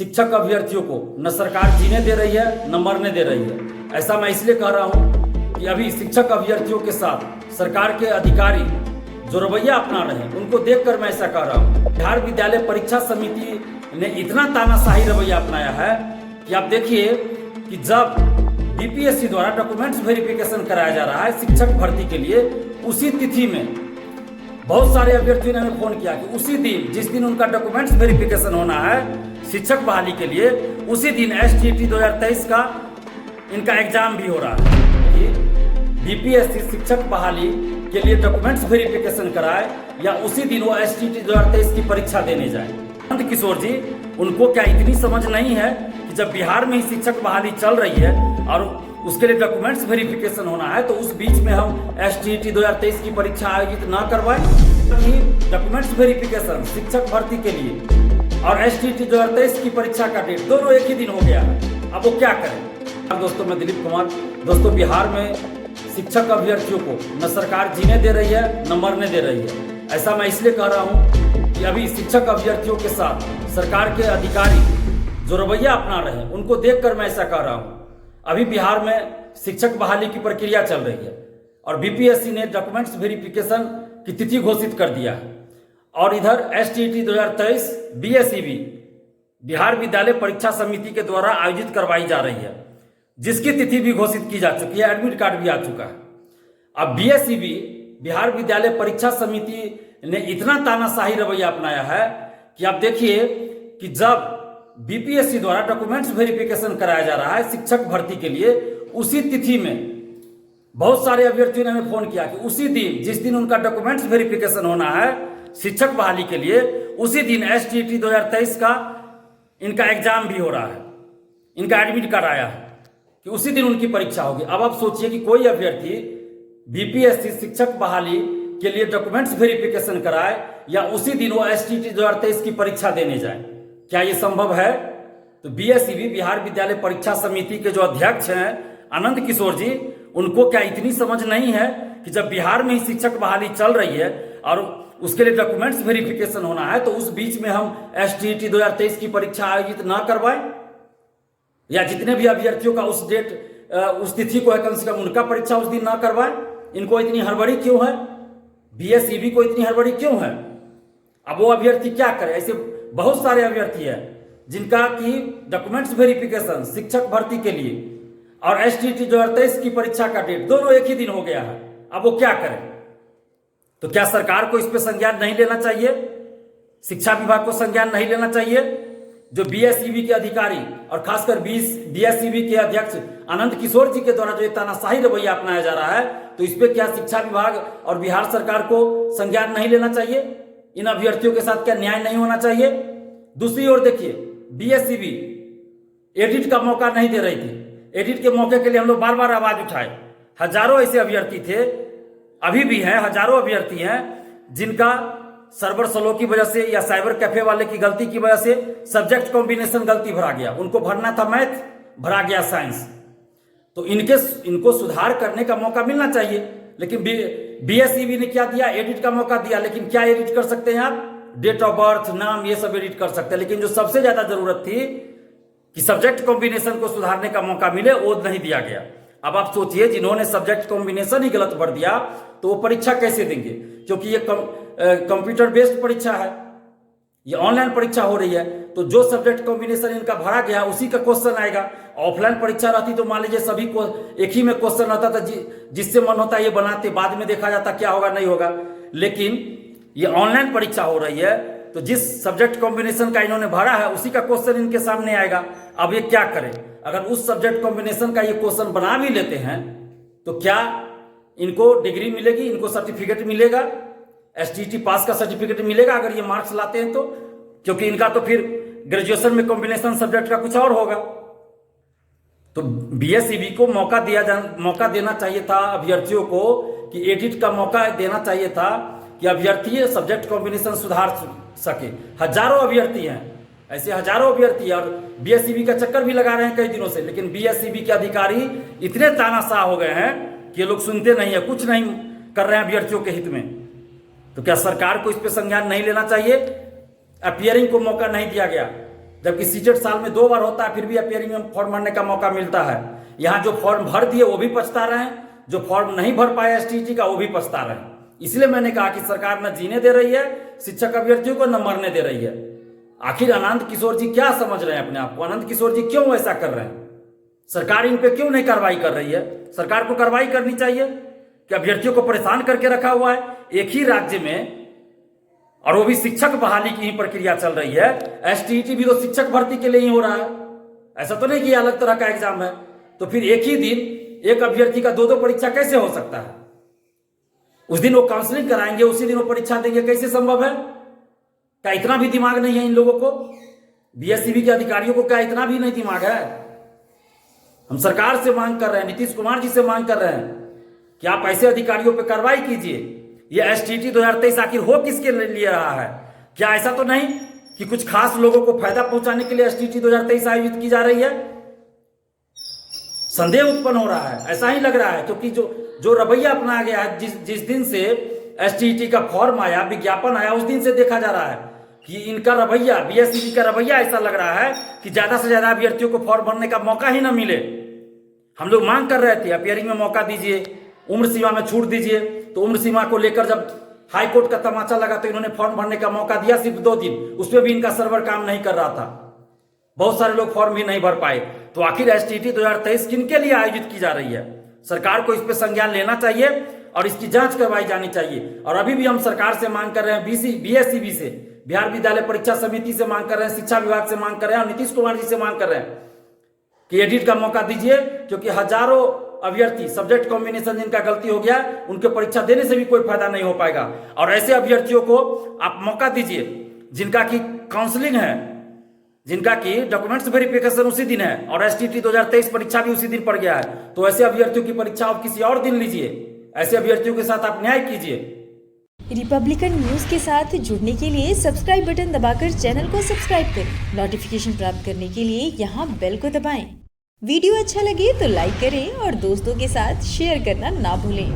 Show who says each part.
Speaker 1: शिक्षक अभ्यर्थियों को न सरकार जीने दे रही है न मरने दे रही है। ऐसा मैं इसलिए कह रहा हूँ कि अभी शिक्षक अभ्यर्थियों के साथ सरकार के अधिकारी जो रवैया अपना रहे हैं उनको देखकर मैं ऐसा कह रहा हूँ। बिहार विद्यालय परीक्षा समिति ने इतना तानाशाही रवैया अपनाया है कि आप देखिए कि जब बीपीएससी द्वारा डॉक्यूमेंट्स वेरिफिकेशन कराया जा रहा है शिक्षक भर्ती के लिए, उसी तिथि में बहुत सारे अभ्यर्थियों ने हमें फोन किया कि उसी दिन जिस दिन उनका डॉक्यूमेंट्स वेरिफिकेशन होना है शिक्षक बहाली के लिए, उसी दिन एसटीईटी 2023 का इनका एग्जाम भी हो रहा है कि बीपीएससी शिक्षक बहाली के लिए डॉक्यूमेंट्स वेरिफिकेशन कराए या उसी दिन वो एसटीईटी 2023 की परीक्षा देने जाए। नंद किशोर जी, उनको क्या इतनी समझ नहीं है कि जब बिहार में ही शिक्षक बहाली चल रही है और उसके लिए डॉक्यूमेंट्स वेरिफिकेशन होना है तो उस बीच में हम एसटीईटी 2023 की परीक्षा आयोजित ना करवाएं? कि डॉक्यूमेंट्स वेरिफिकेशन शिक्षक भर्ती के लिए और एसटीईटी 2023 की परीक्षा का डेट दोनों एक ही दिन हो गया है। अब वो क्या करें? दोस्तों, मैं दिलीप कुमार। दोस्तों, बिहार में शिक्षक अभ्यर्थियों को न सरकार जीने दे रही है न मरने दे रही है। ऐसा मैं इसलिए कह रहा हूँ कि अभी शिक्षक अभ्यर्थियों के साथ सरकार के अधिकारी जो रवैया अपना रहे हैं उनको देखकर मैं ऐसा कह रहा हूँ। अभी बिहार में शिक्षक बहाली की प्रक्रिया चल रही है और बीपीएससी ने डॉक्यूमेंट्स वेरिफिकेशन की तिथि घोषित कर दिया है और इधर एसटीईटी 2023 बीएसईबी बिहार विद्यालय परीक्षा समिति के द्वारा आयोजित करवाई जा रही है, जिसकी तिथि भी घोषित की जा चुकी है, एडमिट कार्ड भी आ चुका है। अब बीएसईबी बिहार विद्यालय परीक्षा समिति ने इतना तानाशाही रवैया अपनाया है कि आप देखिए कि जब बीपीएससी द्वारा डॉक्यूमेंट्स वेरिफिकेशन कराया जा रहा है शिक्षक भर्ती के लिए, उसी तिथि में बहुत सारे अभ्यर्थियों ने हमें फोन किया कि उसी दिन जिस दिन उनका डॉक्यूमेंट्स वेरिफिकेशन होना है शिक्षक बहाली के लिए, उसी दिन एसटीईटी 2023 का इनका एग्जाम भी हो रहा है, इनका एडमिट कार्ड आया है कि उसी दिन उनकी परीक्षा होगी। अब आप सोचिए कि कोई अभ्यर्थी बीपीएससी शिक्षक बहाली के लिए डॉक्यूमेंट्स वेरिफिकेशन कराए या उसी दिन वो एसटीईटी 2023 की परीक्षा देने जाए, क्या ये संभव है? तो बीएसईबी बिहार विद्यालय परीक्षा समिति के जो अध्यक्ष हैं आनंद किशोर जी, उनको क्या इतनी समझ नहीं है कि जब बिहार में ही शिक्षक बहाली चल रही है और उसके लिए डॉक्यूमेंट्स वेरिफिकेशन होना है तो उस बीच में हम एसटीईटी 2023 की परीक्षा आयोजित ना करवाएं? या जितने भी अभ्यर्थियों का उस डेट उस तिथि को है कम से कम उनका परीक्षा उस दिन ना करवाएं? इनको इतनी हड़बड़ी क्यों है? बीएसईबी को इतनी हड़बड़ी क्यों है? अब वो अभ्यर्थी क्या करे? ऐसे बहुत सारे अभ्यर्थी हैं जिनका कि डॉक्यूमेंट्स वेरिफिकेशन शिक्षक भर्ती के लिए और एसटीईटी 2023 की परीक्षा का डेट दोनों एक ही दिन हो गया है। अब वो क्या करें? तो क्या सरकार को इस पे संज्ञान नहीं लेना चाहिए? शिक्षा विभाग को संज्ञान नहीं लेना चाहिए? जो बीएसईबी के अधिकारी और खासकर बीएसईबी के अध्यक्ष आनंद किशोर जी के द्वारा जो तानाशाही रवैया अपनाया जा रहा है, तो इस पे क्या शिक्षा विभाग और बिहार सरकार को संज्ञान नहीं लेना चाहिए? इन अभ्यर्थियों के साथ क्या न्याय नहीं होना चाहिए? दूसरी ओर देखिए, बीएसईबी एडिट का मौका नहीं दे रही थी। एडिट के मौके के लिए हम लोग बार बार आवाज उठाए। हजारों ऐसे अभ्यर्थी थे, अभी भी हैं, हजारों अभ्यर्थी हैं जिनका सर्वर स्लो की वजह से या साइबर कैफे वाले की गलती की वजह से सब्जेक्ट कॉम्बिनेशन गलती भरा गया। उनको भरना था मैथ, भरा गया साइंस। तो इनको सुधार करने का मौका मिलना चाहिए, लेकिन बीएसईबी ने क्या दिया? एडिट का मौका दिया। लेकिन क्या एडिट कर सकते हैं आप? डेट ऑफ बर्थ, नाम, ये सब एडिट कर सकते हैं। लेकिन जो सबसे ज्यादा जरूरत थी कि सब्जेक्ट कॉम्बिनेशन को सुधारने का मौका मिले, वो नहीं दिया गया। अब आप सोचिए, जिन्होंने सब्जेक्ट कॉम्बिनेशन ही गलत भर दिया तो वो परीक्षा कैसे देंगे? क्योंकि ये कंप्यूटर बेस्ड परीक्षा है, ये ऑनलाइन परीक्षा हो रही है, तो जो सब्जेक्ट कॉम्बिनेशन इनका भरा गया उसी का क्वेश्चन आएगा। ऑफलाइन परीक्षा रहती तो मान लीजिए सभी को एक ही में क्वेश्चन रहता था, जिससे मन होता ये बनाते, बाद में देखा जाता क्या होगा नहीं होगा। लेकिन ये ऑनलाइन परीक्षा हो रही है तो जिस सब्जेक्ट कॉम्बिनेशन का इन्होंने भरा है उसी का क्वेश्चन इनके सामने आएगा। अब ये क्या करें? अगर उस सब्जेक्ट कॉम्बिनेशन का ये क्वेश्चन बना भी लेते हैं तो क्या इनको डिग्री मिलेगी, इनको सर्टिफिकेट मिलेगा, एसटीईटी पास का सर्टिफिकेट मिलेगा अगर ये मार्क्स लाते हैं तो? क्योंकि इनका तो फिर ग्रेजुएशन में कॉम्बिनेशन सब्जेक्ट का कुछ और होगा। तो बीएसईबी को मौका देना चाहिए था अभ्यर्थियों को, कि एडिट का मौका देना चाहिए था कि अभ्यर्थी सब्जेक्ट कॉम्बिनेशन सुधार सके। हजारों अभ्यर्थी हैं, ऐसे हजारों अभ्यर्थी, और बीएसईबी का चक्कर भी लगा रहे हैं कई दिनों से। लेकिन बीएसईबी के अधिकारी इतने तानाशाह हो गए हैं कि ये लोग सुनते नहीं है, कुछ नहीं कर रहे हैं अभ्यर्थियों के हित में। तो क्या सरकार को इस पे संज्ञान नहीं लेना चाहिए? अपियरिंग को मौका नहीं दिया गया, जबकि सीटेट साल में 2 बार होता है, फिर भी अपियरिंग में फॉर्म भरने का मौका मिलता है। यहाँ जो फॉर्म भर दिए वो भी पछता रहे हैं, जो फॉर्म नहीं भर पाए एसटीईटी का वो भी पछता रहे हैं। इसलिए मैंने कहा कि सरकार न जीने दे रही है शिक्षक अभ्यर्थियों को, न मरने दे रही है। आखिर आनंद किशोर जी क्या समझ रहे हैं अपने आप को? आनंद किशोर जी क्यों ऐसा कर रहे हैं? सरकार इन पे क्यों नहीं कार्रवाई कर रही है? सरकार को कार्रवाई करनी चाहिए कि अभ्यर्थियों को परेशान करके रखा हुआ है एक ही राज्य में, और वो भी शिक्षक बहाली की ही प्रक्रिया चल रही है। एसटीईटी भी तो शिक्षक भर्ती के लिए ही हो रहा है, ऐसा तो नहीं कि अलग तरह का एग्जाम है। तो फिर एक ही दिन एक अभ्यर्थी का 2-2 परीक्षा कैसे हो सकता है? उस दिन वो काउंसलिंग कराएंगे, उसी दिन वो परीक्षा देंगे, कैसे संभव है? क्या इतना भी दिमाग नहीं है इन लोगों को? बीएससीबी के अधिकारियों को क्या इतना भी नहीं दिमाग है? हम सरकार से मांग कर रहे हैं, नीतीश कुमार जी से मांग कर रहे हैं कि आप ऐसे अधिकारियों पर कार्रवाई कीजिए। ये एसटीईटी 2023 आखिर हो किसके लिए रहा है? क्या ऐसा तो नहीं कि कुछ खास लोगों को फायदा पहुंचाने के लिए एसटीईटी 2023 आयोजित की जा रही है? संदेह उत्पन्न हो रहा है, ऐसा ही लग रहा है, क्योंकि जो रवैया अपनाया गया है, जिस दिन से एसटीईटी का फॉर्म आया, विज्ञापन आया, उस दिन से देखा जा रहा है कि इनका रवैया, बीएससीबी का रवैया ऐसा लग रहा है कि ज्यादा से ज्यादा अभ्यर्थियों को फॉर्म भरने का मौका ही ना मिले। हम लोग मांग कर रहे थे अपियरिंग में मौका दीजिए, उम्र सीमा में छूट दीजिए। तो उम्र सीमा को लेकर जब हाई कोर्ट का तमाचा लगा तो इन्होंने फॉर्म भरने का मौका दिया सिर्फ 2 दिन, उसमें भी इनका सर्वर काम नहीं कर रहा था, बहुत सारे लोग फॉर्म भी नहीं भर पाए। तो आखिर एसटीईटी 2023 किनके लिए आयोजित की जा रही है? सरकार को इस पर संज्ञान लेना चाहिए और इसकी जांच करवाई जानी चाहिए। और अभी भी हम सरकार से मांग कर रहे हैं, बीएससीबी से, बिहार विद्यालय परीक्षा समिति से मांग कर रहे हैं, शिक्षा विभाग से मांग कर रहे हैं और नीतीश कुमार जी से मांग कर रहे हैं कि एडिट का मौका दीजिए, क्योंकि हजारों अभ्यर्थी सब्जेक्ट कॉम्बिनेशन जिनका गलती हो गया उनके परीक्षा देने से भी कोई फायदा नहीं हो पाएगा। और ऐसे अभ्यर्थियों को आप मौका दीजिए जिनका की काउंसलिंग है, जिनका की डॉक्यूमेंट्स वेरिफिकेशन उसी दिन है और एसटीईटी 2023 परीक्षा भी उसी दिन पड़ गया है। तो ऐसे अभ्यर्थियों की परीक्षा आप किसी और दिन लीजिए, ऐसे अभ्यर्थियों के साथ आप न्याय कीजिए।
Speaker 2: रिपब्लिकन न्यूज के साथ जुड़ने के लिए सब्सक्राइब बटन दबाकर चैनल को सब्सक्राइब करें। नोटिफिकेशन प्राप्त करने के लिए यहाँ बेल को दबाएं। वीडियो अच्छा लगे तो लाइक करें और दोस्तों के साथ शेयर करना ना भूलें।